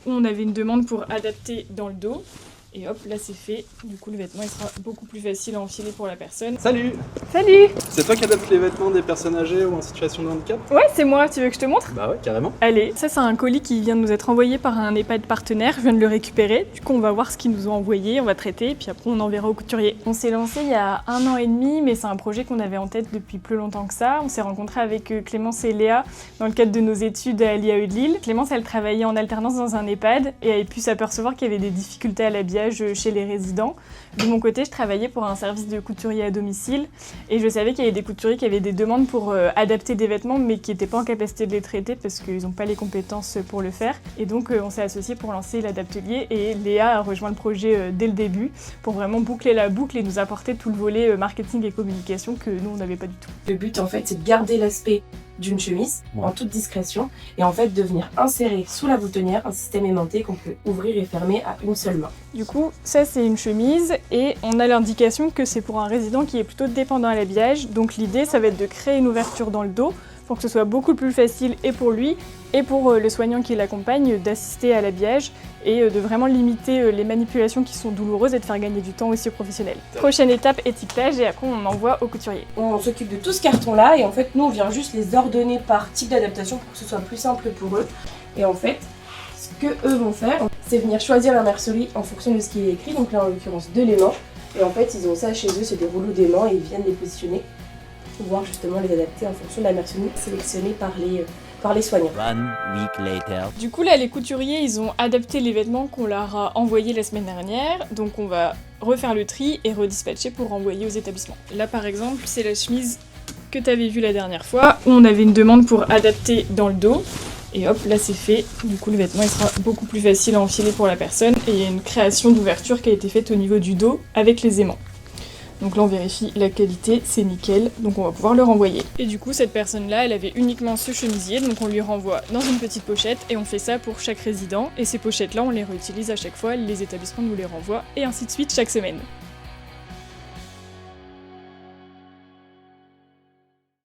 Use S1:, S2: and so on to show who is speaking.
S1: Où on avait une demande pour adapter dans le dos. Et hop, là c'est fait. Du coup, le vêtement il sera beaucoup plus facile à enfiler pour la personne.
S2: Salut!
S1: Salut!
S2: C'est toi qui adaptes les vêtements des personnes âgées ou en situation de handicap?
S1: Ouais, c'est moi. Tu veux que je te montre?
S2: Bah ouais, carrément.
S1: Allez, ça c'est un colis qui vient de nous être envoyé par un EHPAD partenaire. Je viens de le récupérer. Du coup, on va voir ce qu'ils nous ont envoyé, on va traiter, puis après on enverra au couturier. On s'est lancé il y a 1 an et demi, mais c'est un projet qu'on avait en tête depuis plus longtemps que ça. On s'est rencontrés avec Clémence et Léa dans le cadre de nos études à l'IAE de Lille. Clémence, elle travaillait en alternance dans un EHPAD et avait pu s'apercevoir qu'il y avait des difficultés à l'habillage chez les résidents. De mon côté, je travaillais pour un service de couturier à domicile et je savais qu'il y avait des couturiers qui avaient des demandes pour adapter des vêtements mais qui n'étaient pas en capacité de les traiter parce qu'ils n'ont pas les compétences pour le faire. Et donc on s'est associés pour lancer l'Adaptelier et Léa a rejoint le projet dès le début pour vraiment boucler la boucle et nous apporter tout le volet marketing et communication que nous on n'avait pas du tout.
S3: Le but en fait c'est de garder l'aspect d'une chemise en toute discrétion et en fait de venir insérer sous la boutonnière un système aimanté qu'on peut ouvrir et fermer à une seule main.
S1: Du coup, ça c'est une chemise et on a l'indication que c'est pour un résident qui est plutôt dépendant à l'habillage. Donc l'idée ça va être de créer une ouverture dans le dos pour que ce soit beaucoup plus facile et pour lui et pour le soignant qui l'accompagne d'assister à l'habillage et de vraiment limiter les manipulations qui sont douloureuses et de faire gagner du temps aussi aux professionnels. Prochaine étape, étiquetage et après on envoie au couturier.
S3: On s'occupe de tout ce carton là et en fait nous on vient juste les ordonner par type d'adaptation pour que ce soit plus simple pour eux. Et en fait, ce que eux vont faire, c'est venir choisir la mercerie en fonction de ce qui est écrit, donc là en l'occurrence de l'aimant. Et en fait ils ont ça chez eux, c'est des rouleaux d'aimant et ils viennent les positionner pour pouvoir justement les adapter en fonction de la mercerie sélectionnée par les soignants.
S4: 1 week later.
S1: Du coup là les couturiers ils ont adapté les vêtements qu'on leur a envoyés la semaine dernière, donc on va refaire le tri et redispatcher pour renvoyer aux établissements. Là par exemple c'est la chemise que tu avais vue la dernière fois où on avait une demande pour adapter dans le dos. Et hop, là c'est fait. Du coup le vêtement il sera beaucoup plus facile à enfiler pour la personne et il y a une création d'ouverture qui a été faite au niveau du dos avec les aimants. Donc là on vérifie la qualité, c'est nickel, donc on va pouvoir le renvoyer. Et du coup cette personne-là, elle avait uniquement ce chemisier, donc on lui renvoie dans une petite pochette et on fait ça pour chaque résident. Et ces pochettes-là, on les réutilise à chaque fois, les établissements nous les renvoient et ainsi de suite chaque semaine.